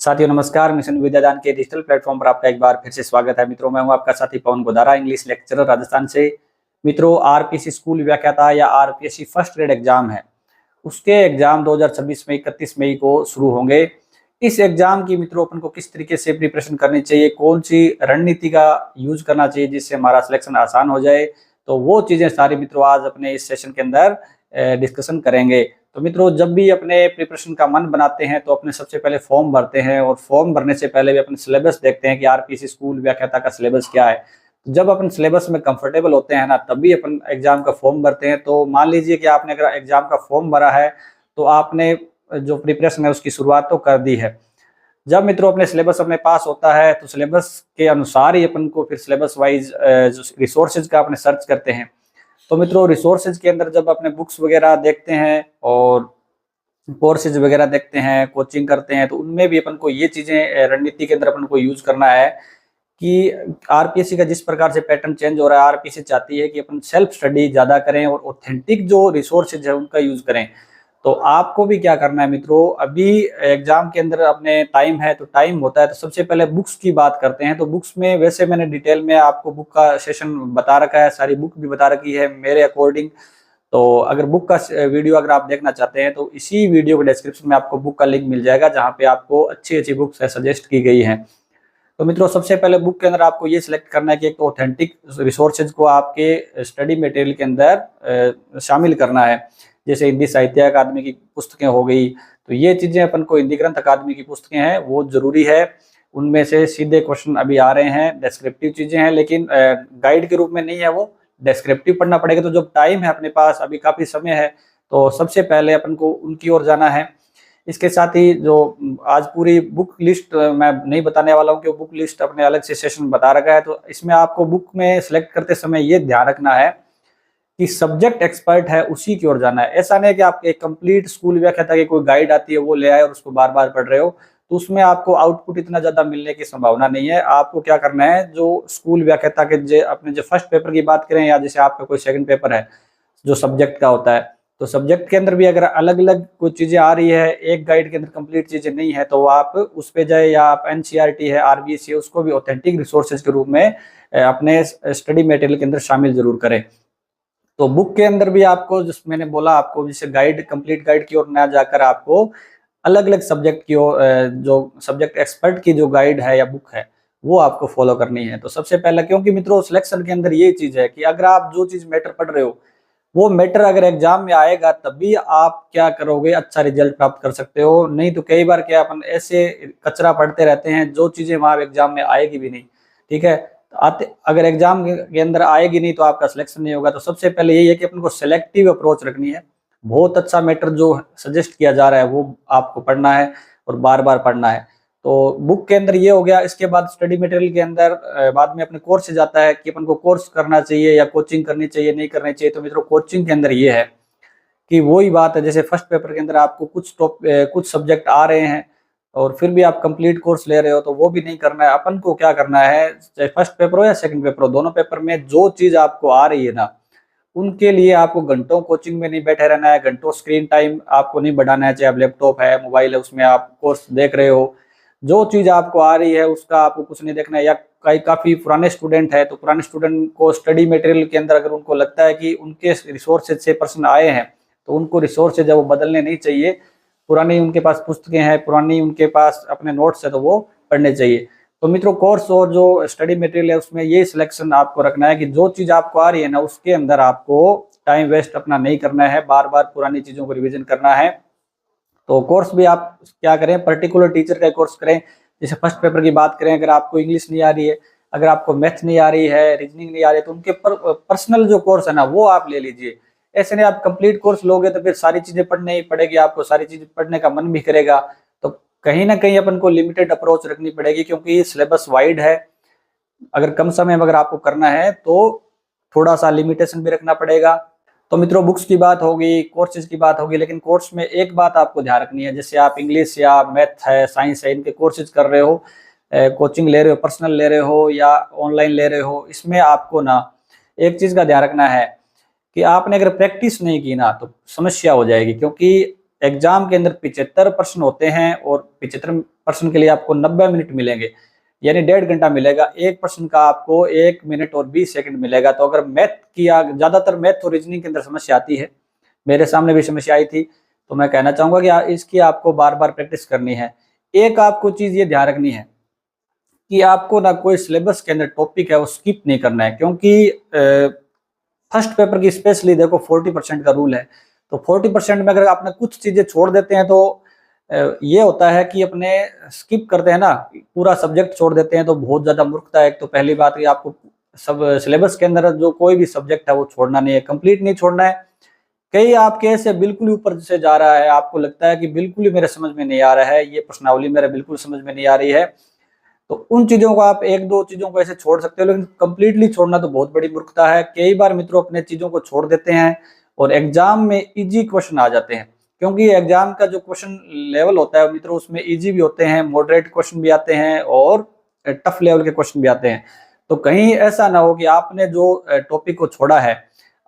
साथियों नमस्कार। मिशन विद्यादान के डिजिटल प्लेटफॉर्म पर आपका एक बार फिर से स्वागत है। मित्रों, मैं हूं आपका साथी पवन गोदारा, इंग्लिश लेक्चरर राजस्थान से। मित्रों, आरपीएससी स्कूल व्याख्याता या आरपीएससी फर्स्ट ग्रेड एग्जाम है, उसके एग्जाम 2026 में 31 मई को शुरू होंगे। इस एग्जाम की मित्रों अपन को किस तरीके से प्रिपरेशन करनी चाहिए, कौन सी रणनीति का यूज करना चाहिए जिससे हमारा सिलेक्शन आसान हो जाए, तो वो चीजें सारी मित्रों आज अपने इस सेशन के अंदर डिस्कशन करेंगे। तो मित्रों, जब भी अपने प्रिपरेशन का मन बनाते हैं तो अपने सबसे पहले फॉर्म भरते हैं, और फॉर्म भरने से पहले भी अपने सिलेबस देखते हैं कि आरपीएससी स्कूल व्याख्याता का सिलेबस क्या है। तो जब अपन सिलेबस में कंफर्टेबल होते हैं ना, तभी अपन एग्जाम का फॉर्म भरते हैं। तो मान लीजिए कि आपने अगर एग्जाम का फॉर्म भरा है तो आपने जो प्रिपरेशन है उसकी शुरुआत तो कर दी है। जब मित्रों अपने सिलेबस अपने पास होता है तो सिलेबस के अनुसार ही अपन को फिर सिलेबस वाइज जो रिसोर्सेज का अपने सर्च करते हैं। तो मित्रों, रिसोर्सेज के अंदर जब अपने बुक्स वगैरह देखते हैं और कोर्सेज वगैरह देखते हैं, कोचिंग करते हैं, तो उनमें भी अपन को ये चीजें रणनीति के अंदर अपन को यूज करना है कि आरपीएससी का जिस प्रकार से पैटर्न चेंज हो रहा है, आरपीएससी चाहती है कि अपन सेल्फ स्टडी ज्यादा करें और ऑथेंटिक जो रिसोर्सेज है उनका यूज करें। तो आपको भी क्या करना है मित्रों, अभी एग्जाम के अंदर अपने टाइम है तो टाइम होता है, तो सबसे पहले बुक्स की बात करते हैं। तो बुक्स में वैसे मैंने डिटेल में आपको बुक का सेशन बता रखा है, सारी बुक भी बता रखी है मेरे अकॉर्डिंग। तो अगर बुक का वीडियो अगर आप देखना चाहते हैं तो इसी वीडियो के डिस्क्रिप्शन में आपको बुक का लिंक मिल जाएगा, जहाँ पे आपको अच्छी अच्छी बुक्स सजेस्ट की गई हैं। तो मित्रों, सबसे पहले बुक के अंदर आपको ये सिलेक्ट करना है कि एक तो ऑथेंटिक रिसोर्सेज को आपके स्टडी मटेरियल के अंदर शामिल करना है। जैसे हिंदी साहित्य अकादमी की पुस्तकें हो गई, तो ये चीजें अपन को हिंदी ग्रंथ अकादमी की पुस्तकें हैं वो जरूरी है। उनमें से सीधे क्वेश्चन अभी आ रहे हैं, डेस्क्रिप्टिव चीजें हैं, लेकिन गाइड के रूप में नहीं है, वो डेस्क्रिप्टिव पढ़ना पड़ेगा। तो जब टाइम है अपने पास, अभी काफी समय है, तो सबसे पहले अपन को उनकी ओर जाना है। इसके साथ ही जो आज पूरी बुक लिस्ट मैं नहीं बताने वाला हूँ, कि बुक लिस्ट अपने अलग से सेशन बता रखा है। तो इसमें आपको बुक में सिलेक्ट करते समय ये ध्यान रखना है कि सब्जेक्ट एक्सपर्ट है उसी की ओर जाना है। ऐसा नहीं कि आप एक कंप्लीट स्कूल व्याख्याता की कोई गाइड आती है वो ले आए और उसको बार बार पढ़ रहे हो, तो उसमें आपको आउटपुट इतना ज्यादा मिलने की संभावना नहीं है। आपको क्या करना है, जो स्कूल व्याख्याता के अपने जो फर्स्ट पेपर की बात करें, या जैसे आपका कोई सेकंड पेपर है जो सब्जेक्ट का होता है, तो सब्जेक्ट के अंदर भी अगर अलग अलग कुछ चीजें आ रही है, एक गाइड के अंदर कंप्लीट चीजें नहीं है, तो आप उस पे जाए, या आप एनसीईआरटी है, आरबीएससी है, उसको भी ऑथेंटिक रिसोर्सेज के रूप में अपने स्टडी मटेरियल के अंदर शामिल जरूर करें। तो बुक के अंदर भी आपको, जिस मैंने बोला आपको, जैसे गाइड कंप्लीट गाइड की ओर ना जाकर आपको अलग अलग सब्जेक्ट की ओर, जो सब्जेक्ट एक्सपर्ट की जो गाइड है या बुक है, वो आपको फॉलो करनी है। तो सबसे पहला, क्योंकि मित्रों सिलेक्शन के अंदर ये चीज है कि अगर आप जो चीज मैटर पढ़ रहे हो, वो मैटर अगर एग्जाम में आएगा तभी आप क्या करोगे, अच्छा रिजल्ट प्राप्त कर सकते हो। नहीं तो कई बार क्या अपन ऐसे कचरा पढ़ते रहते हैं जो चीजें वहां एग्जाम में आएगी भी नहीं। ठीक है, आते अगर एग्जाम के अंदर आएगी नहीं तो आपका सिलेक्शन नहीं होगा। तो सबसे पहले यही है कि अपन को सिलेक्टिव अप्रोच रखनी है। बहुत अच्छा मैटर जो सजेस्ट किया जा रहा है वो आपको पढ़ना है और बार बार पढ़ना है। तो बुक के अंदर ये हो गया। इसके बाद स्टडी मटेरियल के अंदर बाद में अपने कोर्स से जाता है कि अपन को कोर्स करना चाहिए या कोचिंग करनी चाहिए, नहीं करनी चाहिए। तो मित्रों, कोचिंग के अंदर ये है कि वही बात है, जैसे फर्स्ट पेपर के अंदर आपको कुछ सब्जेक्ट आ रहे हैं और फिर भी आप कंप्लीट कोर्स ले रहे हो, तो वो भी नहीं करना है। अपन को क्या करना है, चाहे फर्स्ट पेपर हो या सेकंड पेपर हो, दोनों पेपर में जो चीज आपको आ रही है ना, उनके लिए आपको घंटों कोचिंग में नहीं बैठे रहना है, घंटों स्क्रीन टाइम आपको नहीं बढ़ाना है। चाहे आप लैपटॉप है, मोबाइल है, उसमें आप कोर्स देख रहे हो, जो चीज आपको आ रही है उसका आपको कुछ नहीं देखना है। या काफी पुराने स्टूडेंट है, तो पुराने स्टूडेंट को स्टडी मटेरियल के अंदर अगर उनको लगता है कि उनके रिसोर्सेज से प्रश्न आए हैं, तो उनको रिसोर्सेज है वो बदलने नहीं चाहिए। पुरानी उनके पास पुस्तकें हैं, पुरानी उनके पास अपने नोट्स है, तो वो पढ़ने चाहिए। तो मित्रों, कोर्स और जो स्टडी मटेरियल है उसमें ये सिलेक्शन आपको रखना है कि जो चीज आपको आ रही है ना, उसके अंदर आपको टाइम वेस्ट अपना नहीं करना है, बार बार पुरानी चीजों को रिवीजन करना है। तो कोर्स भी आप क्या करें, पर्टिकुलर टीचर का कोर्स करें। जैसे फर्स्ट पेपर की बात करें, अगर आपको इंग्लिश नहीं आ रही है, अगर आपको मैथ नहीं आ रही है, रीजनिंग नहीं आ रही है, तो उनके पर्सनल जो कोर्स है ना वो आप ले लीजिए। ऐसे नहीं आप कंप्लीट कोर्स लोगे तो फिर सारी चीजें पढ़नी ही पड़ेगी, आपको सारी चीजें पढ़ने का मन भी करेगा। तो कहीं ना कहीं अपन को लिमिटेड अप्रोच रखनी पड़ेगी, क्योंकि सिलेबस वाइड है। अगर कम समय में अगर आपको करना है तो थोड़ा सा लिमिटेशन भी रखना पड़ेगा। तो मित्रों, बुक्स की बात होगी, कोर्सेज की बात होगी, लेकिन कोर्स में एक बात आपको ध्यान रखनी है। जैसे आप इंग्लिश या मैथ है, साइंस है, इनके कोर्सेज कर रहे हो, कोचिंग ले रहे हो, पर्सनल ले रहे हो या ऑनलाइन ले रहे हो, इसमें आपको ना एक चीज का ध्यान रखना है कि आपने अगर प्रैक्टिस नहीं की ना तो समस्या हो जाएगी। क्योंकि एग्जाम के अंदर 75 प्रश्न होते हैं और 75 प्रश्न के लिए आपको 90 मिनट मिलेंगे, यानी 1.5 घंटा मिलेगा। एक प्रश्न का आपको 1 मिनट और 20 सेकंड मिलेगा। तो अगर मैथ की ज्यादातर मैथ और रीजनिंग के अंदर समस्या आती है, मेरे सामने भी समस्या आई थी, तो मैं कहना चाहूंगा कि इसकी आपको बार बार प्रैक्टिस करनी है। एक आपको चीज ये ध्यान रखनी है कि आपको ना कोई सिलेबस के अंदर टॉपिक है वो स्किप नहीं करना है, क्योंकि फर्स्ट पेपर की स्पेशली देखो 40% का रूल है। तो 40% में अगर आपने कुछ चीजें छोड़ देते हैं तो ये होता है कि अपने स्किप करते हैं ना, पूरा सब्जेक्ट छोड़ देते हैं, तो बहुत ज्यादा मूर्खता है। एक तो पहली बात कि आपको सब सिलेबस के अंदर जो कोई भी सब्जेक्ट है वो छोड़ना नहीं है, कंप्लीट नहीं छोड़ना है। कई आपके ऐसे बिल्कुल ऊपर से जा रहा है, आपको लगता है कि बिल्कुल ही मेरे समझ में नहीं आ रहा है, ये प्रश्नावली मेरे बिल्कुल समझ में नहीं आ रही है, तो उन चीजों को आप 1-2 चीजों को ऐसे छोड़ सकते हो, लेकिन कंप्लीटली छोड़ना तो बहुत बड़ी मूर्खता है। कई बार मित्रों अपने चीजों को छोड़ देते हैं और एग्जाम में इजी क्वेश्चन आ जाते हैं, क्योंकि एग्जाम का जो क्वेश्चन लेवल होता है मित्रों उसमें इजी भी होते हैं, मॉडरेट क्वेश्चन भी आते हैं और टफ लेवल के क्वेश्चन भी आते हैं। तो कहीं ऐसा ना हो कि आपने जो टॉपिक को छोड़ा है,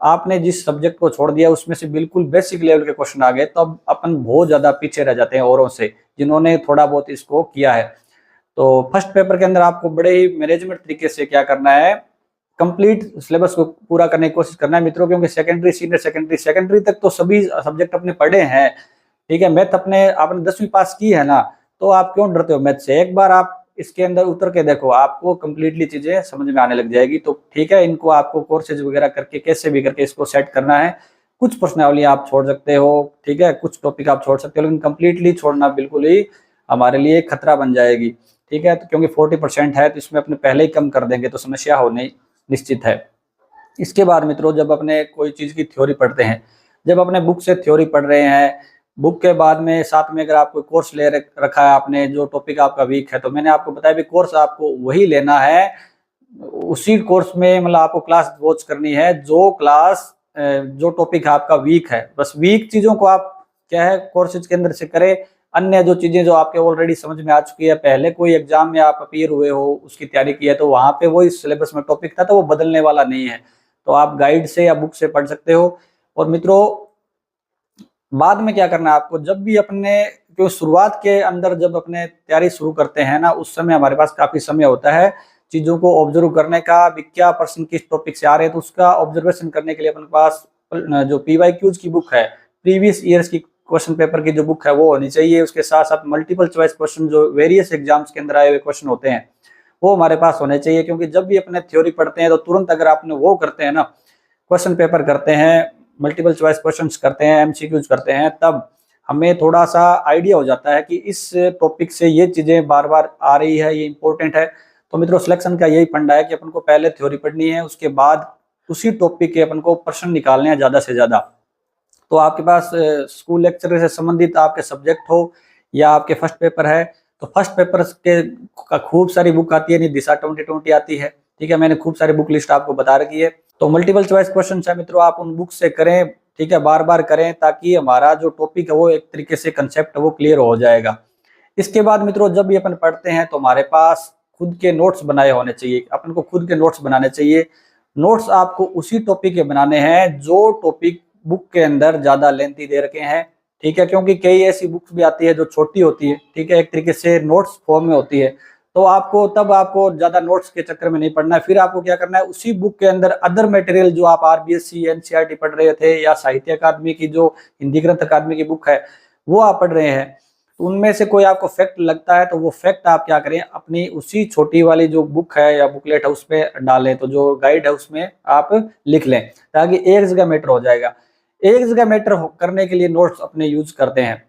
आपने जिस सब्जेक्ट को छोड़ दिया उसमें से बिल्कुल बेसिक लेवल के क्वेश्चन आ गए, तो अब अपन बहुत ज्यादा पीछे रह जाते हैं औरों से जिन्होंने थोड़ा बहुत इसको किया है। तो फर्स्ट पेपर के अंदर आपको बड़े ही मैनेजमेंट तरीके से क्या करना है, कंप्लीट सिलेबस को पूरा करने की कोशिश करना है मित्रों, क्योंकि सेकेंडरी सीनियर सेकेंडरी तक तो सभी सब्जेक्ट अपने पढ़े हैं, ठीक है। मैथ आपने 10वीं पास की है ना, तो आप क्यों डरते हो मैथ से? एक बार आप इसके अंदर उतर के देखो, आपको कंप्लीटली चीजें समझ में आने लग जाएगी। तो ठीक है, इनको आपको कोर्सेज वगैरह करके कैसे भी करके इसको सेट करना है। कुछ प्रश्नावली आप छोड़ सकते हो, ठीक है, कुछ टॉपिक आप छोड़ सकते हो, लेकिन कंप्लीटली छोड़ना बिल्कुल ही हमारे लिए खतरा बन जाएगी, ठीक है। तो क्योंकि 40% है तो इसमें अपने पहले ही कम कर देंगे तो समस्या होने निश्चित है। इसके बाद मित्रों जब अपने कोई चीज की थ्योरी पढ़ते हैं, जब अपने बुक से थ्योरी पढ़ रहे हैं, बुक के बाद में साथ में अगर आप कोई कोर्स ले रखा है आपने, जो टॉपिक आपका वीक है, तो मैंने आपको बताया भी कोर्स आपको वही लेना है, उसी कोर्स में मतलब आपको क्लास वॉच करनी है जो टॉपिक आपका वीक है। बस वीक चीजों को आप क्या है कोर्सेज के अंदर से करें, अन्य जो चीजें जो आपके ऑलरेडी समझ में आ चुकी है, पहले कोई एग्जाम में आप अपीयर हुए हो, उसकी तैयारी की है, तो वहां पे वही सिलेबस में टॉपिक था, तो वो बदलने वाला नहीं है। तो आप गाइड से या बुक से पढ़ सकते हो। और मित्रों बाद में क्या करना है आपको, जब भी अपने जो शुरुआत के अंदर जब अपने तैयारी शुरू करते हैं ना, उस समय हमारे पास काफी समय होता है चीजों को ऑब्जर्व करने का, भी क्या प्रश्न किस टॉपिक से आ रहे हैं, तो उसका ऑब्जर्वेशन करने के लिए अपने पास जो PYQs की बुक है, प्रीवियस ईयर्स की क्वेश्चन पेपर की जो बुक है वो होनी चाहिए। उसके साथ साथ मल्टीपल चॉइस क्वेश्चन जो वेरियस एग्जाम्स के अंदर आए हुए क्वेश्चन होते हैं वो हमारे पास होने चाहिए, क्योंकि जब भी अपने थ्योरी पढ़ते हैं तो तुरंत अगर आपने वो करते हैं ना, क्वेश्चन पेपर करते हैं, मल्टीपल चॉइस क्वेश्चंस करते हैं, MCQs करते हैं, तब हमें थोड़ा सा आइडिया हो जाता है कि इस टॉपिक से ये चीजें बार बार आ रही है, ये इंपॉर्टेंट है। तो मित्रों सिलेक्शन का यही फंडा है कि अपन को पहले थ्योरी पढ़नी है, उसके बाद उसी टॉपिक के अपन को प्रश्न निकालने हैं ज्यादा से ज्यादा। तो आपके पास स्कूल लेक्चर से संबंधित आपके सब्जेक्ट हो या आपके फर्स्ट पेपर है, तो फर्स्ट पेपर के का खूब सारी बुक आती है, नहीं दिशा 2020 आती है, ठीक है, मैंने खूब सारी बुक लिस्ट आपको बता रखी है। तो मल्टीपल चॉइस क्वेश्चन है मित्रों, आप उन बुक से करें, ठीक है, बार बार करें, ताकि हमारा जो टॉपिक है वो एक तरीके से कंसेप्ट वो क्लियर हो जाएगा। इसके बाद मित्रों जब भी अपन पढ़ते हैं तो हमारे पास खुद के नोट्स बनाए होने चाहिए, अपन को खुद के नोट्स बनाने चाहिए। नोट्स आपको उसी टॉपिक के बनाने हैं जो टॉपिक बुक के अंदर ज्यादा लेंथी दे रखे हैं, ठीक है, क्योंकि कई ऐसी बुक्स भी आती है जो छोटी होती है, ठीक है, एक तरीके से नोट्स फॉर्म में होती है, तो आपको ज्यादा नोट्स के चक्कर में नहीं पढ़ना है। फिर आपको क्या करना है, उसी बुक के अंदर अदर मटेरियल जो आप RBSc NCERT पढ़ रहे थे, या साहित्य अकादमी की जो हिंदी ग्रंथ अकादमी की बुक है वो आप पढ़ रहे हैं, तो उनमें से कोई आपको फैक्ट लगता है तो वो फैक्ट आप क्या करें, अपनी उसी छोटी वाली जो बुक है या बुकलेट है उसमें डालें, तो जो गाइड है उसमें आप लिख लें, ताकि एक जगह मैटर हो जाएगा। एक जगह मैटर करने के लिए नोट्स अपने यूज करते हैं,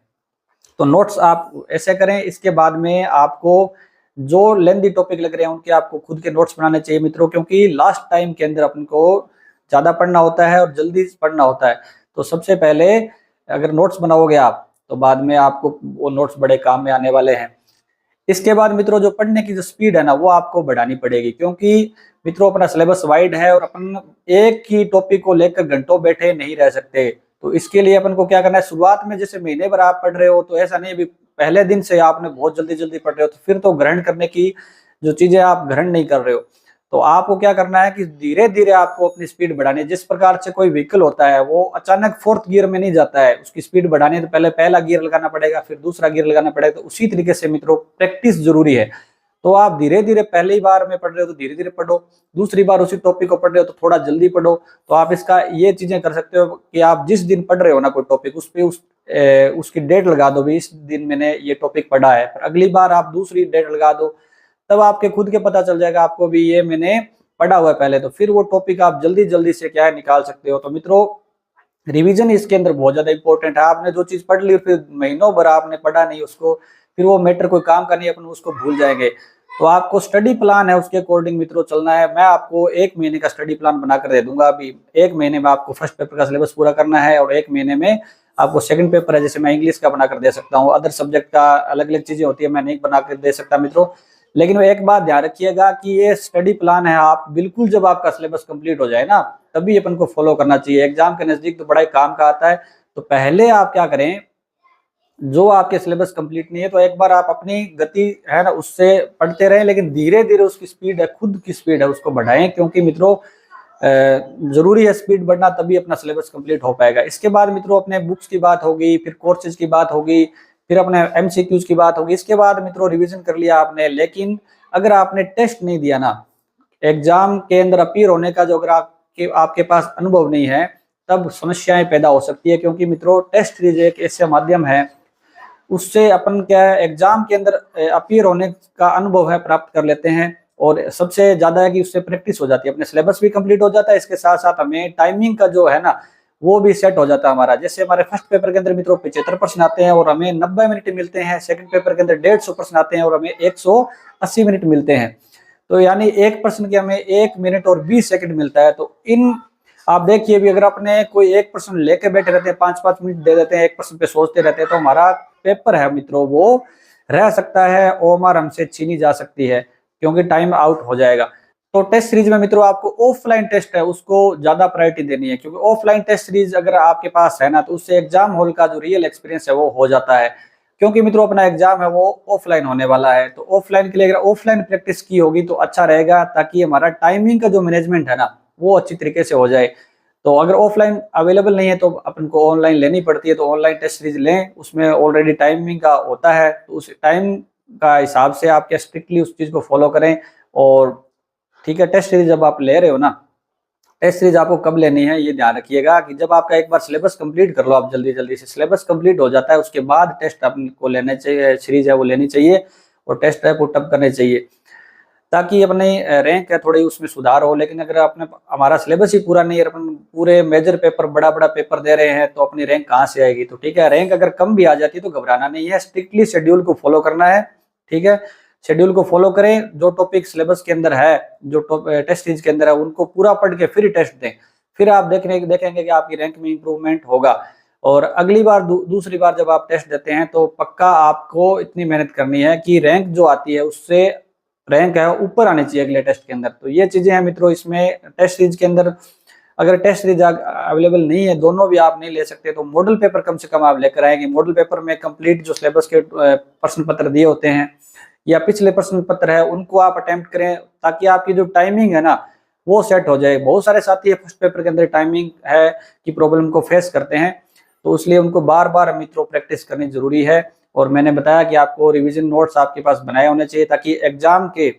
तो नोट्स आप ऐसे करें। इसके बाद में आपको जो लेंथी टॉपिक लग रहे हैं उनके आपको खुद के नोट्स बनाने चाहिए मित्रों, क्योंकि लास्ट टाइम के अंदर अपन को ज्यादा पढ़ना होता है और जल्दी पढ़ना होता है। तो सबसे पहले अगर नोट्स बनाओगे आप तो बाद में आपको वो नोट्स बड़े काम में आने वाले हैं। इसके बाद मित्रों जो पढ़ने की जो स्पीड है ना वो आपको बढ़ानी पड़ेगी, क्योंकि मित्रों अपना सिलेबस वाइड है और अपन एक ही टॉपिक को लेकर घंटों बैठे नहीं रह सकते। तो इसके लिए अपन को क्या करना है, शुरुआत में जैसे महीने भर आप पढ़ रहे हो तो ऐसा नहीं भी पहले दिन से आपने बहुत जल्दी जल्दी पढ़ रहे हो, तो फिर तो ग्रहण करने की जो चीजें आप ग्रहण नहीं कर रहे हो। तो आपको क्या करना है कि धीरे धीरे आपको अपनी स्पीड बढ़ानी है। जिस प्रकार से कोई व्हीकल होता है वो अचानक फोर्थ गियर में नहीं जाता है, उसकी स्पीड बढ़ानी है तो पहले पहला गियर लगाना पड़ेगा, फिर दूसरा गियर लगाना पड़ेगा। तो उसी तरीके से मित्रों प्रैक्टिस जरूरी है। तो आप धीरे धीरे, पहली बार में पढ़ रहे हो तो धीरे धीरे पढ़ो, दूसरी बार उसी टॉपिक को पढ़ रहे हो तो थोड़ा जल्दी पढ़ो। तो आप इसका ये चीजें कर सकते हो कि आप जिस दिन पढ़ रहे हो ना कोई टॉपिक, उस पे उसकी डेट लगा दो भी, इस दिन मैंने ये टॉपिक पढ़ा है। पर अगली बार आप दूसरी डेट लगा दो, तब आपके खुद के पता चल जाएगा आपको भी ये मैंने पढ़ा हुआ है पहले। तो फिर वो टॉपिक आप जल्दी जल्दी से क्या है निकाल सकते हो। तो मित्रों रिवीजन इसके अंदर बहुत ज्यादा इंपॉर्टेंट है। आपने जो चीज पढ़ ली फिर महीनों भर आपने पढ़ा नहीं उसको, फिर वो मैटर कोई काम का नहीं, अपन उसको भूल जाएंगे। तो आपको स्टडी प्लान है उसके अकॉर्डिंग मित्रों चलना है। मैं आपको 1 महीने का स्टडी प्लान बनाकर दे दूंगा। अभी 1 महीने में आपको फर्स्ट पेपर का सिलेबस पूरा करना है और 1 महीने में आपको सेकंड पेपर है, जैसे मैं इंग्लिश का बनाकर दे सकता हूँ, अदर सब्जेक्ट का अलग अलग चीजें होती है, मैं नहीं बनाकर दे सकता मित्रों। लेकिन एक बात ध्यान रखिएगा कि ये स्टडी प्लान है, आप बिल्कुल जब आपका सिलेबस कंप्लीट हो जाए ना तभी अपन को फॉलो करना चाहिए। एग्जाम के नजदीक तो बड़ा ही काम का आता है। तो पहले आप क्या करें, जो आपके सिलेबस कंप्लीट नहीं है तो एक बार आप अपनी गति है ना उससे पढ़ते रहें, लेकिन धीरे धीरे उसकी स्पीड है, खुद की स्पीड है उसको बढ़ाएं, क्योंकि मित्रों जरूरी है स्पीड बढ़ना, तभी अपना सिलेबस कंप्लीट हो पाएगा। इसके बाद मित्रों अपने बुक्स की बात होगी, फिर कोर्सेज की बात होगी, फिर अपने एमसीक्यूज की बात होगी। इसके बाद मित्रों रिवीजन कर लिया आपने, लेकिन अगर आपने टेस्ट नहीं दिया ना, एग्जाम के अंदर अपीयर होने का जो अगर आपके पास अनुभव नहीं है, तब समस्याएं पैदा हो सकती है। क्योंकि मित्रों टेस्ट सीरीज एक ऐसा माध्यम है, उससे अपन क्या है एग्जाम के अंदर अपीयर होने का अनुभव है प्राप्त कर लेते हैं। और सबसे ज्यादा है कि उससे प्रैक्टिस हो जाती है, अपने सिलेबस भी कंप्लीट हो जाता है, इसके साथ साथ हमें टाइमिंग का जो है ना वो भी सेट हो जाता है हमारा। जैसे हमारे फर्स्ट पेपर के अंदर मित्रों 75 प्रश्न आते हैं और हमें 90 मिनट मिलते हैं, सेकंड पेपर के अंदर 150 प्रश्न आते हैं और हमें 180 मिनट मिलते हैं। तो यानी एक प्रश्न के हमें 1 मिनट और 20 सेकंड मिलता है। तो इन आप देखिए भी, अगर अपने कोई एक प्रश्न लेके बैठे रहते हैं, 5-5 मिनट दे देते हैं एक प्रश्न पे, सोचते रहते हैं, तो हमारा पेपर है मित्रों वो रह सकता है, ओमर हमसे छीनी जा सकती है, क्योंकि टाइम आउट हो जाएगा। तो टेस्ट सीरीज में मित्रों आपको ऑफलाइन टेस्ट है उसको ज्यादा प्रायोरिटी देनी है, क्योंकि ऑफलाइन टेस्ट सीरीज अगर आपके पास है ना तो उससे एग्जाम हॉल का जो रियल एक्सपीरियंस है वो हो जाता है। क्योंकि मित्रों अपना एग्जाम है वो ऑफलाइन होने वाला है, तो ऑफलाइन के लिए अगर ऑफलाइन प्रैक्टिस की होगी तो अच्छा रहेगा, ताकि हमारा टाइमिंग का जो मैनेजमेंट है ना वो अच्छी तरीके से हो जाए। तो अगर ऑफलाइन अवेलेबल नहीं है तो अपन को ऑनलाइन लेनी पड़ती है, तो ऑनलाइन टेस्ट सीरीज लें, उसमें ऑलरेडी टाइमिंग का होता है, तो उस टाइम का हिसाब से आप क्या स्ट्रिक्टली उस चीज को फॉलो करें। और ठीक है, टेस्ट सीरीज जब आप ले रहे हो ना, टेस्ट सीरीज आपको कब लेनी है ये ध्यान रखिएगा कि जब आपका एक बार सिलेबस कंप्लीट कर लो, आप जल्दी जल्दी से सिलेबस कंप्लीट हो जाता है उसके बाद टेस्ट आपको लेने चाहिए, सीरीज है वो लेनी चाहिए और टेस्ट है वो टफ करने चाहिए, ताकि अपने रैंक है थोड़ी उसमें सुधार हो। लेकिन अगर अपने हमारा सिलेबस ही पूरा नहीं है, अपन पूरे मेजर पेपर बड़ा बड़ा पेपर दे रहे हैं, तो अपनी रैंक कहाँ से आएगी। तो ठीक है, रैंक अगर कम भी आ जाती है तो घबराना नहीं है, स्ट्रिक्टली शेड्यूल को फॉलो करना है। ठीक है, शेड्यूल को फॉलो करें, जो टॉपिक सिलेबस के अंदर है, जो टेस्ट सीरीज के अंदर है, उनको पूरा पढ़ के फिर टेस्ट दें, फिर आप देखेंगे कि आपकी रैंक में इंप्रूवमेंट होगा। और अगली बार दूसरी बार जब आप टेस्ट देते हैं तो पक्का आपको इतनी मेहनत करनी है कि रैंक जो आती है उससे रैंक है ऊपर आनी चाहिए अगले टेस्ट के अंदर। तो ये चीजें हैं मित्रों इसमें टेस्ट सीरीज के अंदर। अगर टेस्ट सीरीज अवेलेबल नहीं है, दोनों भी आप नहीं ले सकते, तो मॉडल पेपर कम से कम आप लेकर आएंगे। मॉडल पेपर में कंप्लीट जो सिलेबस के प्रश्न पत्र दिए होते हैं या पिछले प्रश्न पत्र है उनको आप अटेम्प्ट करें, ताकि आपकी जो टाइमिंग है ना वो सेट हो जाए। बहुत सारे साथी फर्स्ट पेपर के अंदर टाइमिंग है कि प्रॉब्लम को फेस करते हैं, तो इसलिए उनको बार बार मित्रों प्रैक्टिस करनी जरूरी है। और मैंने बताया कि आपको रिवीजन नोट्स आपके पास बनाए होने चाहिए, ताकि एग्जाम के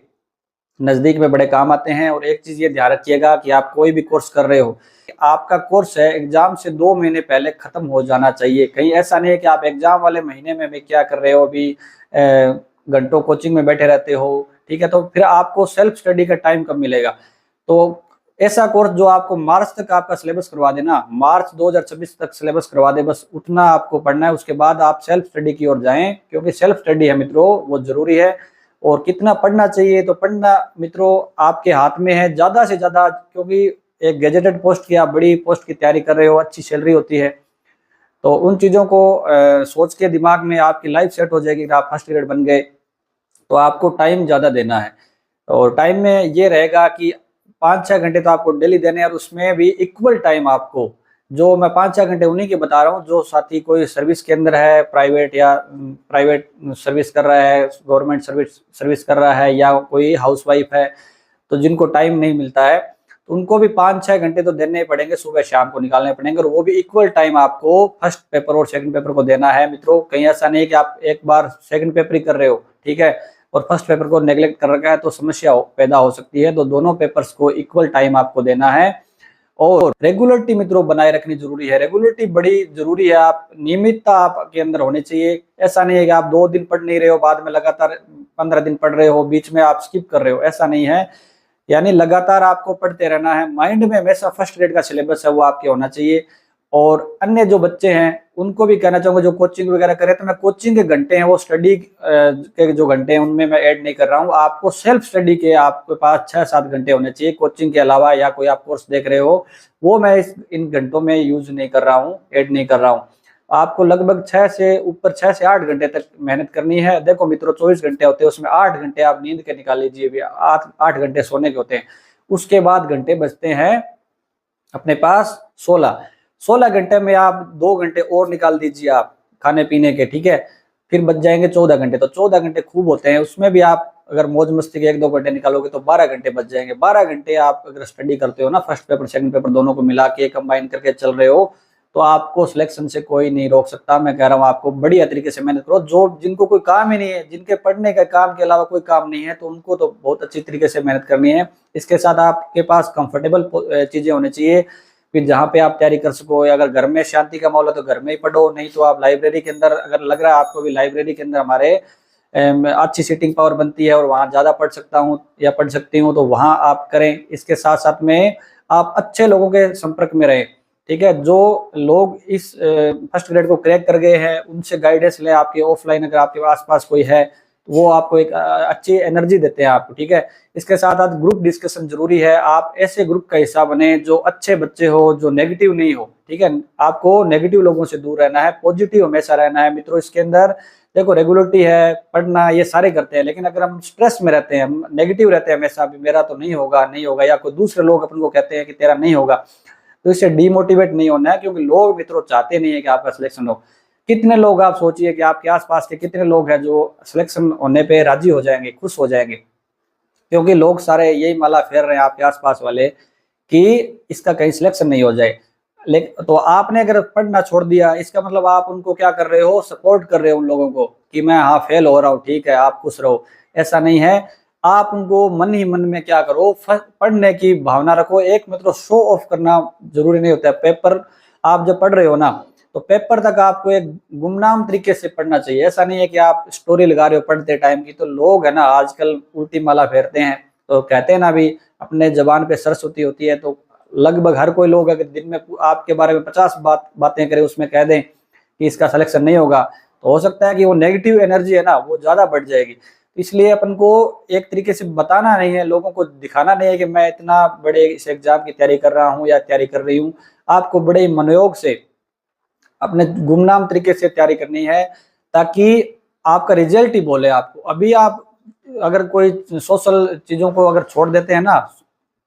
नजदीक में बड़े काम आते हैं। और एक चीज ये ध्यान रखिएगा कि आप कोई भी कोर्स कर रहे हो, आपका कोर्स है एग्जाम से 2 महीने पहले खत्म हो जाना चाहिए। कहीं ऐसा नहीं है कि आप एग्जाम वाले महीने में भी क्या कर रहे हो, अभी घंटों कोचिंग में बैठे रहते हो। ठीक है, तो फिर आपको सेल्फ स्टडी का टाइम कब मिलेगा। तो ऐसा कोर्स जो आपको मार्च तक आपका सिलेबस करवा देना, मार्च 2026 तक सिलेबस करवा दे, बस उतना आपको पढ़ना है। उसके बाद आप सेल्फ स्टडी की ओर जाएं, क्योंकि सेल्फ स्टडी है मित्रों वो जरूरी है। और कितना पढ़ना चाहिए, तो पढ़ना मित्रों आपके हाथ में है, ज्यादा से ज्यादा, क्योंकि एक गैजेटेड पोस्ट की आप बड़ी पोस्ट की तैयारी कर रहे हो, अच्छी सैलरी होती है, तो उन चीजों को सोच के दिमाग में आपकी लाइफ सेट हो जाएगी कि आप फर्स्ट ग्रेड बन गए। तो आपको टाइम ज्यादा देना है, और टाइम में ये रहेगा कि 5-6 घंटे तो आपको डेली देने हैं, और उसमें भी इक्वल टाइम आपको, जो मैं 5-6 घंटे उन्हीं के बता रहा हूँ जो साथी कोई सर्विस के अंदर है, प्राइवेट या प्राइवेट सर्विस कर रहा है, गवर्नमेंट सर्विस कर रहा है, या कोई हाउसवाइफ है, तो जिनको टाइम नहीं मिलता है तो उनको भी 5-6 घंटे तो देने ही पड़ेंगे, सुबह शाम को निकालने पड़ेंगे, और वो भी इक्वल टाइम आपको फर्स्ट पेपर और सेकंड पेपर को देना है मित्रों। कहीं ऐसा नहीं है कि आप एक बार सेकंड पेपर ही कर रहे हो, ठीक है, और फर्स्ट पेपर को नेग्लेक्ट कर रखा है तो समस्या पैदा हो सकती है। तो दोनों पेपर्स को इक्वल टाइम आपको देना है। और रेगुलरिटी मित्रों बनाए रखनी जरूरी है, रेगुलरिटी बड़ी जरूरी है। आप नियमितता आपके अंदर होनी चाहिए। ऐसा नहीं है कि आप 2 दिन पढ़ नहीं रहे हो, बाद में लगातार 15 दिन पढ़ रहे हो, बीच में आप स्किप कर रहे हो, ऐसा नहीं है। यानी लगातार आपको पढ़ते रहना है। माइंड में हमेशा फर्स्ट ग्रेड का सिलेबस है वो आपके होना चाहिए। और अन्य जो बच्चे हैं उनको भी कहना चाहूंगा जो कोचिंग वगैरह करे, तो मैं कोचिंग के घंटे हैं वो स्टडी के जो घंटे हैं उनमें मैं ऐड नहीं कर रहा हूँ। आपको सेल्फ स्टडी के आपके पास 6-7 घंटे होने चाहिए कोचिंग के अलावा, या कोई आप कोर्स देख रहे हो वो मैं इन घंटों में यूज नहीं कर रहा हूँ, ऐड नहीं कर रहा हूँ। आपको लगभग 6 से 8 घंटे तक मेहनत करनी है। देखो मित्रों 24 घंटे होते हैं, उसमें 8 घंटे आप नींद के निकाल लीजिए, 8 घंटे सोने के होते हैं। उसके बाद घंटे बचते हैं अपने पास 16 घंटे में आप 2 घंटे और निकाल दीजिए आप खाने पीने के, ठीक है, फिर बच जाएंगे 14 घंटे। तो 14 घंटे खूब होते हैं, उसमें भी आप अगर मौज मस्ती के 1-2 घंटे निकालोगे तो 12 घंटे बच जाएंगे। 12 घंटे आप अगर स्टडी करते हो ना, फर्स्ट पेपर सेकंड पेपर दोनों को मिला के कंबाइन करके चल रहे हो, तो आपको सिलेक्शन से कोई नहीं रोक सकता। मैं कह रहा हूँ आपको बढ़िया तरीके से मेहनत करो। जो जिनको कोई काम ही नहीं है, जिनके पढ़ने का काम के अलावा कोई काम नहीं है, तो उनको तो बहुत अच्छी तरीके से मेहनत करनी है। इसके साथ आपके पास कंफर्टेबल चीजें होनी चाहिए, फिर जहाँ पे आप तैयारी कर सको। अगर घर में शांति का माहौल है तो घर में ही पढ़ो, नहीं तो आप लाइब्रेरी के अंदर, अगर लग रहा है आपको भी लाइब्रेरी के अंदर हमारे अच्छी सीटिंग पावर बनती है और वहाँ ज्यादा पढ़ सकता हूँ या पढ़ सकती हूँ, तो वहाँ आप करें। इसके साथ साथ में आप अच्छे लोगों के संपर्क में रहें, ठीक है, जो लोग इस फर्स्ट ग्रेड को क्रैक कर गए हैं उनसे गाइडेंस लें। आपके ऑफलाइन अगर आपके आसपास कोई है वो आपको एक अच्छी एनर्जी देते हैं आपको, ठीक है। इसके साथ साथ ग्रुप डिस्कशन जरूरी है। आप ऐसे ग्रुप का हिस्सा बने जो अच्छे बच्चे हो, जो नेगेटिव नहीं हो, ठीक है। आपको नेगेटिव लोगों से दूर रहना है, पॉजिटिव हमेशा रहना है मित्रों। इसके अंदर देखो रेगुलरिटी है, पढ़ना, ये सारे करते हैं, लेकिन अगर हम स्ट्रेस में रहते हैं, हम नेगेटिव रहते हैं हमेशा, भी मेरा तो नहीं होगा, या कोई दूसरे लोग अपन को कहते हैं कि तेरा नहीं होगा, तो इससे डिमोटिवेट नहीं होना है, क्योंकि लोग मित्रों चाहते नहीं है कि आपका सिलेक्शन हो। कितने लोग, आप सोचिए कि आपके आसपास के कितने लोग हैं जो सिलेक्शन होने पे राजी हो जाएंगे, खुश हो जाएंगे, क्योंकि लोग सारे यही माला फेर रहे हैं आपके आसपास वाले कि इसका कहीं सिलेक्शन नहीं हो जाए। लेकिन तो आपने अगर पढ़ना छोड़ दिया, इसका मतलब आप उनको क्या कर रहे हो, सपोर्ट कर रहे हो उन लोगों को कि मैं हाँ फेल हो रहा हूँ, ठीक है आप खुश रहो। ऐसा नहीं है, आप उनको मन ही मन में क्या करो, पढ़ने की भावना रखो। एक मतलब शो ऑफ करना जरूरी नहीं होता है। पेपर आप जब पढ़ रहे हो ना, तो पेपर तक आपको एक गुमनाम तरीके से पढ़ना चाहिए। ऐसा नहीं है कि आप स्टोरी लगा रहे हो पढ़ते टाइम की। तो लोग है ना आजकल उल्टी माला फेरते हैं, तो कहते हैं ना भी अपने जबान पे सरस्वती होती है, तो लगभग हर कोई लोग अगर दिन में आपके बारे में 50 बातें करे, उसमें कह दें कि इसका सिलेक्शन नहीं होगा, तो हो सकता है कि वो नेगेटिव एनर्जी है ना वो ज्यादा बढ़ जाएगी। इसलिए अपन को एक तरीके से बताना नहीं है, लोगों को दिखाना नहीं है कि मैं इतना बड़े इस एग्जाम की तैयारी कर रहा हूँ या तैयारी कर रही हूँ। आपको बड़े मनोयोग से अपने गुमनाम तरीके से तैयारी करनी है, ताकि आपका रिजल्ट ही बोले आपको। अभी आप अगर कोई सोशल चीजों को अगर छोड़ देते हैं ना,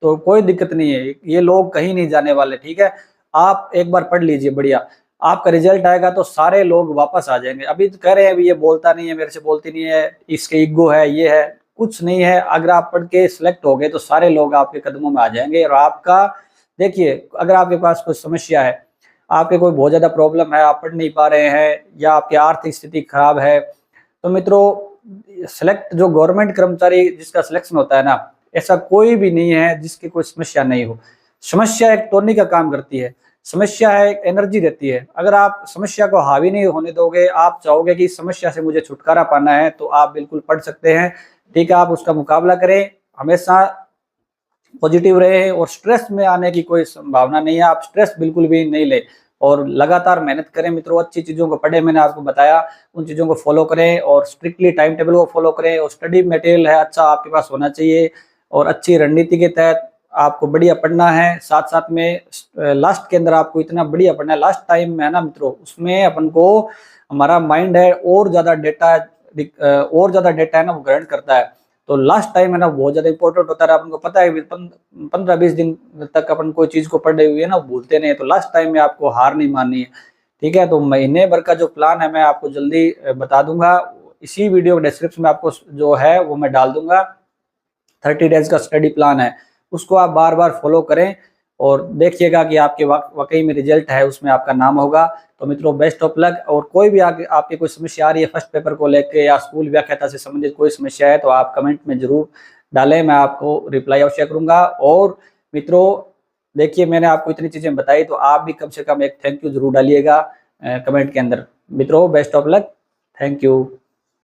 तो कोई दिक्कत नहीं है, ये लोग कहीं नहीं जाने वाले, ठीक है। आप एक बार पढ़ लीजिए बढ़िया, आपका रिजल्ट आएगा तो सारे लोग वापस आ जाएंगे। अभी तो कह रहे हैं अभी ये बोलता नहीं है, मेरे से बोलती नहीं है, इसके ईगो है, ये है, कुछ नहीं है। अगर आप पढ़ के सिलेक्ट हो गए तो सारे लोग आपके कदमों में आ जाएंगे। और आपका देखिए, अगर आपके पास कोई समस्या है, आपके कोई बहुत ज्यादा प्रॉब्लम है, आप पढ़ नहीं पा रहे हैं, या आपकी आर्थिक स्थिति खराब है, तो मित्रों सिलेक्ट जो गवर्नमेंट कर्मचारी जिसका सिलेक्शन होता है ना, ऐसा कोई भी नहीं है जिसकी कोई समस्या नहीं हो। समस्या एक टोनिक का काम करती है, समस्या है एक एनर्जी देती है। अगर आप समस्या को हावी नहीं होने दोगे, आप चाहोगे कि इस समस्या से मुझे छुटकारा पाना है, तो आप बिल्कुल पढ़ सकते हैं, ठीक है। आप उसका मुकाबला करें, हमेशा पॉजिटिव रहे, और स्ट्रेस में आने की कोई संभावना नहीं है। आप स्ट्रेस बिल्कुल भी नहीं ले, और लगातार मेहनत करें मित्रों। अच्छी चीजों को पढ़े, मैंने आपको बताया, उन चीजों को फॉलो करें, और स्ट्रिक्टली टाइम टेबल को फॉलो करें, और स्टडी मटेरियल है अच्छा आपके पास होना चाहिए, और अच्छी रणनीति के तहत आपको बढ़िया पढ़ना है। साथ साथ में लास्ट के अंदर आपको इतना बढ़िया पढ़ना है, लास्ट टाइम में है ना मित्रों, उसमें अपन को हमारा माइंड है और ज्यादा डेटा है ना वो ग्रहण करता है। तो लास्ट टाइम है ना बहुत ज्यादा इंपॉर्टेंट होता है। आपको पता है 15-20 दिन तक अपन कोई चीज को पढ़ रहे हुए ना भूलते नहीं है, तो लास्ट टाइम में आपको हार नहीं माननी है, ठीक है। तो महीने भर का जो प्लान है मैं आपको जल्दी बता दूंगा, इसी वीडियो के डिस्क्रिप्शन में आपको जो है वो मैं डाल दूंगा। 30 डेज का स्टडी प्लान है, उसको आप बार बार फॉलो करें और देखिएगा कि आपके वाकई में रिजल्ट है उसमें आपका नाम होगा। तो मित्रों बेस्ट ऑफ लक। और कोई भी आगे आपकी कोई समस्या आ रही है फर्स्ट पेपर को लेके या स्कूल व्याख्याता से संबंधित कोई समस्या है तो आप कमेंट में जरूर डालें, मैं आपको रिप्लाई अवश्य करूंगा। और मित्रों देखिए मैंने आपको इतनी चीजें बताई तो आप भी कम से कम एक थैंक यू जरूर डालिएगा कमेंट के अंदर। मित्रों best of luck, thank you.